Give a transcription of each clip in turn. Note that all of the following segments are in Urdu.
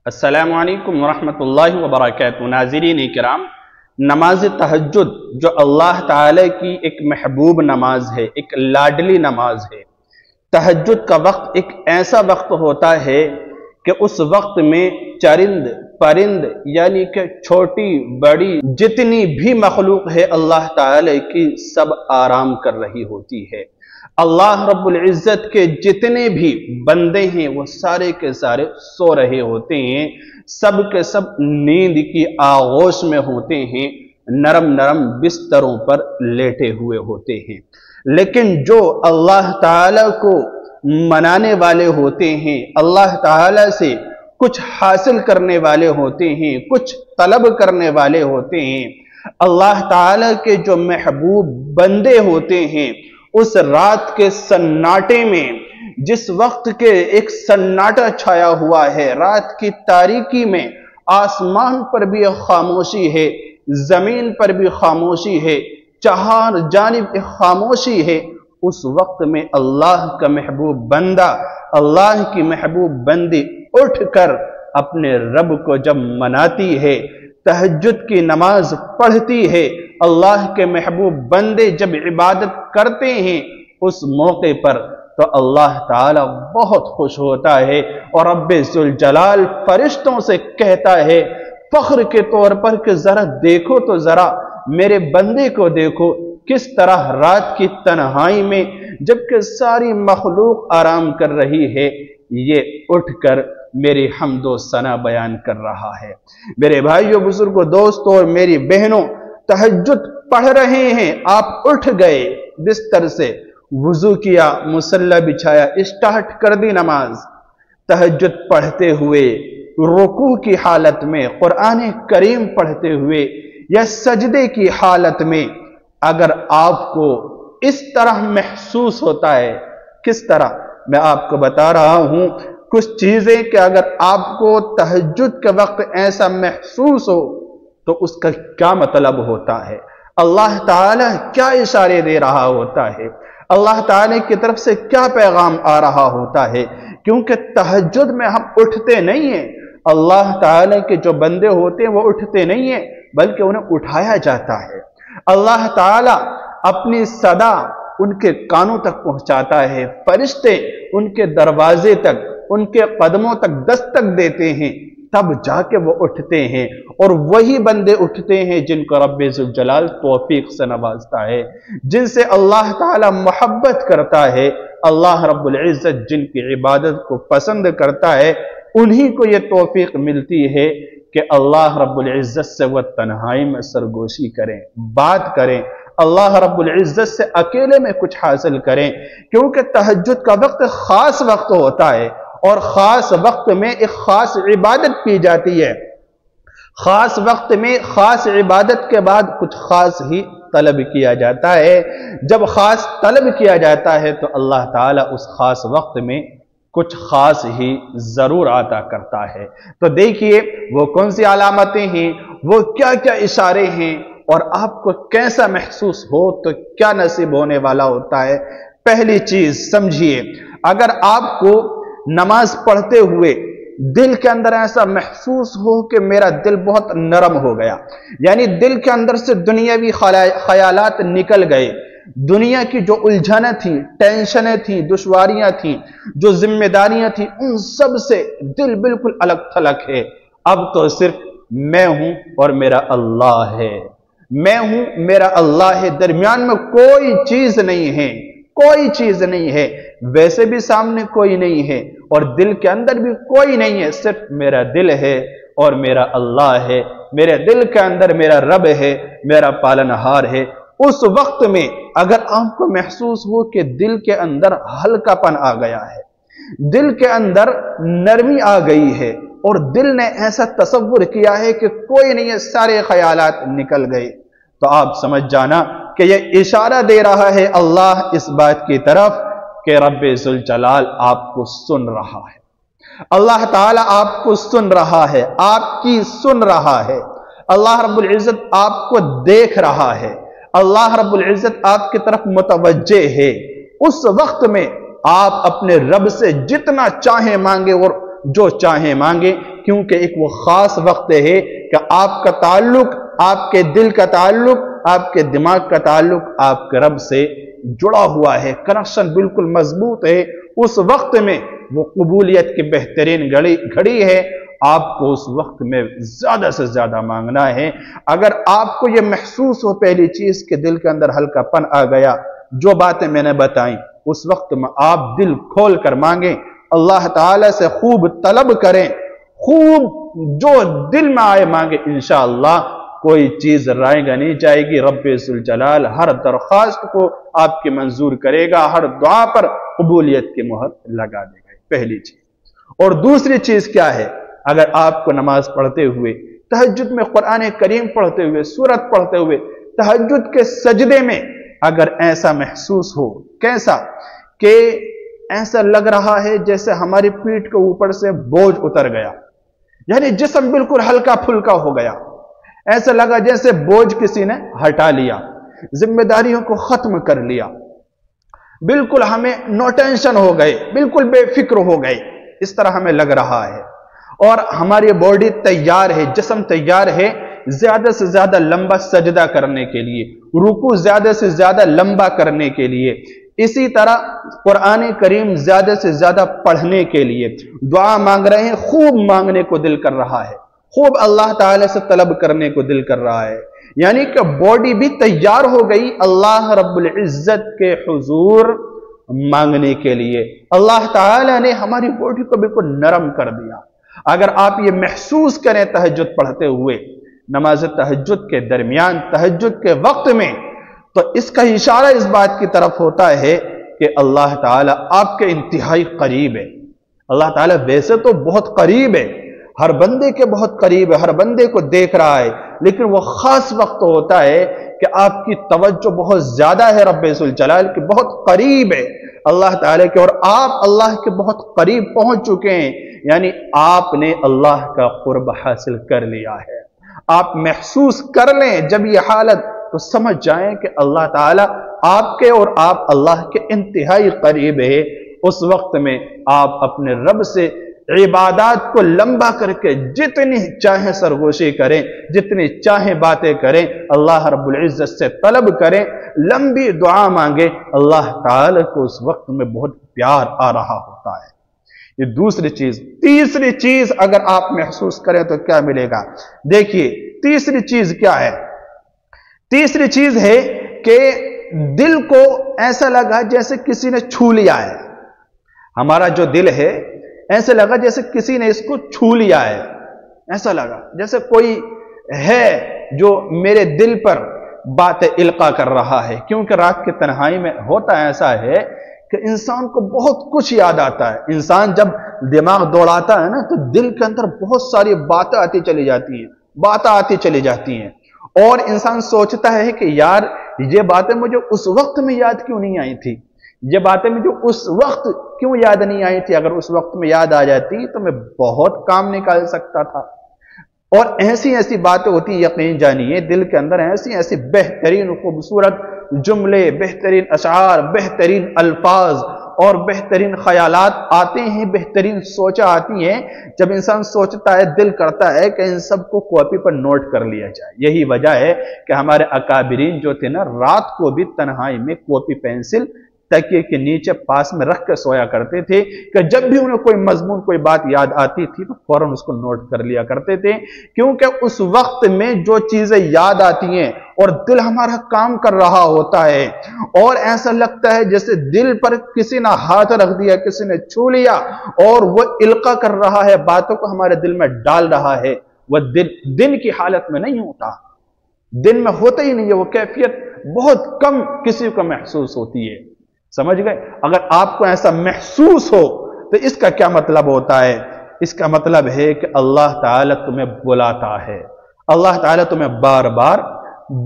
السلام علیکم ورحمۃ اللہ وبرکاتہ۔ ناظرین کرام، نماز تہجد جو اللہ تعالی کی ایک محبوب نماز ہے، ایک لاڈلی نماز ہے۔ تہجد کا وقت ایک ایسا وقت ہوتا ہے کہ اس وقت میں چرند پرند یعنی کہ چھوٹی بڑی جتنی بھی مخلوق ہے اللہ تعالی کی سب آرام کر رہی ہوتی ہے۔ اللہ رب العزت کے جتنے بھی بندے ہیں وہ سارے کے سارے سو رہے ہوتے ہیں، سب کے سب نیند کی آغوش میں ہوتے ہیں، نرم نرم بستروں پر لیٹے ہوئے ہوتے ہیں۔ لیکن جو اللہ تعالی کو منانے والے ہوتے ہیں، اللہ تعالی سے کچھ حاصل کرنے والے ہوتے ہیں، کچھ طلب کرنے والے ہوتے ہیں، اللہ تعالی کے جو محبوب بندے ہوتے ہیں، اس رات کے سناٹے میں جس وقت کے ایک سناٹا چھایا ہوا ہے، رات کی تاریکی میں آسمان پر بھی خاموشی ہے، زمین پر بھی خاموشی ہے، چار جانب خاموشی ہے، اس وقت میں اللہ کا محبوب بندہ، اللہ کی محبوب بندی اٹھ کر اپنے رب کو جب مناتی ہے، تہجد کی نماز پڑھتی ہے، اللہ کے محبوب بندے جب عبادت کرتے ہیں، اس موقع پر تو اللہ تعالی بہت خوش ہوتا ہے اور رب ذوالجلال فرشتوں سے کہتا ہے فخر کے طور پر کہ ذرا دیکھو تو ذرا میرے بندے کو دیکھو، کس طرح رات کی تنہائی میں جبکہ ساری مخلوق آرام کر رہی ہے، یہ اٹھ کر میری حمد و ثنا بیان کر رہا ہے۔ میرے بھائیوں، بزرگوں، دوستوں اور میری بہنوں، تہجد پڑھ رہے ہیں، آپ اٹھ گئے بستر سے، وضو کیا، مصلی بچھایا، اسٹارٹ کر دی نماز۔ تہجد پڑھتے ہوئے رکوع کی حالت میں، قرآن کریم پڑھتے ہوئے یا سجدے کی حالت میں اگر آپ کو اس طرح محسوس ہوتا ہے، کس طرح میں آپ کو بتا رہا ہوں کچھ چیزیں کہ اگر آپ کو تہجد کے وقت ایسا محسوس ہو تو اس کا کیا مطلب ہوتا ہے، اللہ تعالی کیا اشارے دے رہا ہوتا ہے، اللہ تعالی کی طرف سے کیا پیغام آ رہا ہوتا ہے۔ کیونکہ تہجد میں ہم اٹھتے نہیں ہیں، اللہ تعالی کے جو بندے ہوتے ہیں وہ اٹھتے نہیں ہیں بلکہ انہیں اٹھایا جاتا ہے۔ اللہ تعالی اپنی صدا ان کے کانوں تک پہنچاتا ہے، فرشتے ان کے دروازے تک، ان کے قدموں تک دستک دیتے ہیں، تب جا کے وہ اٹھتے ہیں، اور وہی بندے اٹھتے ہیں جن کو رب ذوالجلال توفیق سے نوازتا ہے، جن سے اللہ تعالی محبت کرتا ہے، اللہ رب العزت جن کی عبادت کو پسند کرتا ہے، انہی کو یہ توفیق ملتی ہے کہ اللہ رب العزت سے وہ تنہائی میں سرگوشی کریں، بات کریں، اللہ رب العزت سے اکیلے میں کچھ حاصل کریں۔ کیونکہ تہجد کا وقت خاص وقت ہوتا ہے اور خاص وقت میں ایک خاص عبادت کی جاتی ہے، خاص وقت میں خاص عبادت کے بعد کچھ خاص ہی طلب کیا جاتا ہے۔ جب خاص طلب کیا جاتا ہے تو اللہ تعالیٰ اس خاص وقت میں کچھ خاص ہی ضرور عطا کرتا ہے۔ تو دیکھیے وہ کون سی علامتیں ہیں، وہ کیا کیا اشارے ہیں، اور آپ کو کیسا محسوس ہو تو کیا نصیب ہونے والا ہوتا ہے۔ پہلی چیز سمجھیے، اگر آپ کو نماز پڑھتے ہوئے دل کے اندر ایسا محسوس ہو کہ میرا دل بہت نرم ہو گیا، یعنی دل کے اندر سے دنیاوی خیالات نکل گئے، دنیا کی جو الجھنیں تھیں، ٹینشنیں تھیں، دشواریاں تھیں، جو ذمہ داریاں تھیں، ان سب سے دل بالکل الگ تھلگ ہے، اب تو صرف میں ہوں اور میرا اللہ ہے، میں ہوں میرا اللہ ہے، درمیان میں کوئی چیز نہیں ہے، کوئی چیز نہیں ہے، ویسے بھی سامنے کوئی نہیں ہے اور دل کے اندر بھی کوئی نہیں ہے، صرف میرا دل ہے اور میرا اللہ ہے، میرے دل کے اندر میرا رب ہے، میرا پالنہار ہے۔ اس وقت میں اگر آپ کو محسوس ہو کہ دل کے اندر ہلکا پن آ گیا ہے، دل کے اندر نرمی آ گئی ہے اور دل نے ایسا تصور کیا ہے کہ کوئی نہیں ہے، سارے خیالات نکل گئے، تو آپ سمجھ جانا کہ یہ اشارہ دے رہا ہے اللہ اس بات کی طرف کہ رب ذوالجلال آپ کو سن رہا ہے، اللہ تعالیٰ آپ کو سن رہا ہے، آپ کی سن رہا ہے، اللہ رب العزت آپ کو دیکھ رہا ہے، اللہ رب العزت آپ کی طرف متوجہ ہے۔ اس وقت میں آپ اپنے رب سے جتنا چاہیں مانگے اور جو چاہیں مانگیں، کیونکہ ایک وہ خاص وقت ہے کہ آپ کا تعلق، آپ کے دل کا تعلق، آپ کے دماغ کا تعلق آپ کے رب سے جڑا ہوا ہے، کنیکشن بالکل مضبوط ہے۔ اس وقت میں وہ قبولیت کی بہترین گھڑی ہے، آپ کو اس وقت میں زیادہ سے زیادہ مانگنا ہے۔ اگر آپ کو یہ محسوس ہو پہلی چیز کہ دل کے اندر ہلکا پن آ گیا، جو باتیں میں نے بتائیں، اس وقت میں آپ دل کھول کر مانگیں، اللہ تعالی سے خوب طلب کریں، خوب جو دل میں آئے مانگے، انشاءاللہ کوئی چیز رائے گا نہیں جائے گی۔ رب ذوالجلال ہر درخواست کو آپ کی منظور کرے گا، ہر دعا پر قبولیت کی مہر لگا دے گا، پہلی چیز۔ اور دوسری چیز کیا ہے؟ اگر آپ کو نماز پڑھتے ہوئے، تہجد میں قرآن کریم پڑھتے ہوئے، سورت پڑھتے ہوئے، تہجد کے سجدے میں اگر ایسا محسوس ہو، کیسا کہ ایسا لگ رہا ہے جیسے ہماری پیٹھ کے اوپر سے بوجھ اتر گیا، یعنی جسم بالکل ہلکا پھلکا ہو گیا، ایسا لگا جیسے بوجھ کسی نے ہٹا لیا، ذمہ داریوں کو ختم کر لیا، بالکل ہمیں نو ٹینشن ہو گئے، بالکل بے فکر ہو گئے، اس طرح ہمیں لگ رہا ہے۔ اور ہماری باڈی تیار ہے، جسم تیار ہے زیادہ سے زیادہ لمبا سجدہ کرنے کے لیے، رکوع زیادہ سے زیادہ لمبا کرنے کے لیے، اسی طرح قرآن کریم زیادہ سے زیادہ پڑھنے کے لیے، دعا مانگ رہے ہیں، خوب مانگنے کو دل کر رہا ہے، خوب اللہ تعالی سے طلب کرنے کو دل کر رہا ہے، یعنی کہ باڈی بھی تیار ہو گئی اللہ رب العزت کے حضور مانگنے کے لیے۔ اللہ تعالی نے ہماری باڈی کو بالکل نرم کر دیا۔ اگر آپ یہ محسوس کریں تہجد پڑھتے ہوئے، نماز تہجد کے درمیان، تہجد کے وقت میں، تو اس کا اشارہ اس بات کی طرف ہوتا ہے کہ اللہ تعالیٰ آپ کے انتہائی قریب ہے۔ اللہ تعالیٰ ویسے تو بہت قریب ہے، ہر بندے کے بہت قریب ہے، ہر بندے کو دیکھ رہا ہے، لیکن وہ خاص وقت ہوتا ہے کہ آپ کی توجہ بہت زیادہ ہے رب ذوالجلال کی، بہت قریب ہے اللہ تعالیٰ کے، اور آپ اللہ کے بہت قریب پہنچ چکے ہیں، یعنی آپ نے اللہ کا قرب حاصل کر لیا ہے۔ آپ محسوس کر لیں جب یہ حالت، تو سمجھ جائیں کہ اللہ تعالیٰ آپ کے اور آپ اللہ کے انتہائی قریب ہے۔ اس وقت میں آپ اپنے رب سے عبادات کو لمبا کر کے جتنی چاہیں سرگوشی کریں، جتنی چاہیں باتیں کریں، اللہ رب العزت سے طلب کریں، لمبی دعا مانگیں، اللہ تعالیٰ کو اس وقت میں بہت پیار آ رہا ہوتا ہے۔ یہ دوسری چیز۔ تیسری چیز اگر آپ محسوس کریں تو کیا ملے گا؟ دیکھیے تیسری چیز کیا ہے؟ تیسری چیز ہے کہ دل کو ایسا لگا جیسے کسی نے چھو لیا ہے، ہمارا جو دل ہے ایسا لگا جیسے کسی نے اس کو چھو لیا ہے، ایسا لگا جیسے کوئی ہے جو میرے دل پر باتیں القا کر رہا ہے، کیونکہ رات کی تنہائی میں ہوتا ایسا ہے کہ انسان کو بہت کچھ یاد آتا ہے۔ انسان جب دماغ دوڑاتا ہے نا تو دل کے اندر بہت ساری باتیں آتی چلی جاتی ہیں، باتیں آتی چلی جاتی ہیں، اور انسان سوچتا ہے کہ یار یہ باتیں مجھے اس وقت میں یاد کیوں نہیں آئی تھی، یہ باتیں مجھے اس وقت کیوں یاد نہیں آئی تھی، اگر اس وقت میں یاد آ جاتی تو میں بہت کام نکال سکتا تھا۔ اور ایسی ایسی باتیں ہوتی، یقین جانیے دل کے اندر ایسی ایسی بہترین خوبصورت جملے، بہترین اشعار، بہترین الفاظ اور بہترین خیالات آتے ہیں، بہترین سوچیں آتی ہیں۔ جب انسان سوچتا ہے دل کرتا ہے کہ ان سب کو کاپی پر نوٹ کر لیا جائے۔ یہی وجہ ہے کہ ہمارے اکابرین جو تھے نا رات کو بھی تنہائی میں کاپی پینسل تکیے کے نیچے پاس میں رکھ کے سویا کرتے تھے کہ جب بھی انہیں کوئی مضمون کوئی بات یاد آتی تھی تو فوراً اس کو نوٹ کر لیا کرتے تھے، کیونکہ اس وقت میں جو چیزیں یاد آتی ہیں اور دل ہمارا کام کر رہا ہوتا ہے اور ایسا لگتا ہے جیسے دل پر کسی نے ہاتھ رکھ دیا، کسی نے چھو لیا اور وہ القا کر رہا ہے، باتوں کو ہمارے دل میں ڈال رہا ہے، وہ دن کی حالت میں نہیں ہوتا، دن میں ہوتا ہی نہیں ہے، وہ کیفیت بہت کم کسی کو محسوس ہوتی ہے۔ سمجھ گئے؟ اگر آپ کو ایسا محسوس ہو تو اس کا کیا مطلب ہوتا ہے؟ اس کا مطلب ہے کہ اللہ تعالیٰ تمہیں بلاتا ہے، اللہ تعالیٰ تمہیں بار بار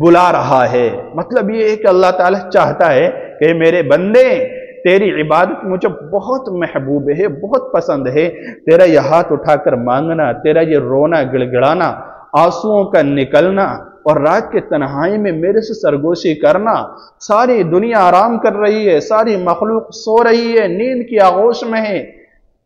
بلا رہا ہے۔ مطلب یہ ہے کہ اللہ تعالیٰ چاہتا ہے کہ میرے بندے تیری عبادت مجھے بہت محبوب ہے، بہت پسند ہے، تیرا یہ ہاتھ اٹھا کر مانگنا، تیرا یہ رونا گڑگڑانا، آنسوؤں کا نکلنا اور رات کے تنہائی میں میرے سے سرگوشی کرنا۔ ساری دنیا آرام کر رہی ہے، ساری مخلوق سو رہی ہے، نیند کی آغوش میں ہے،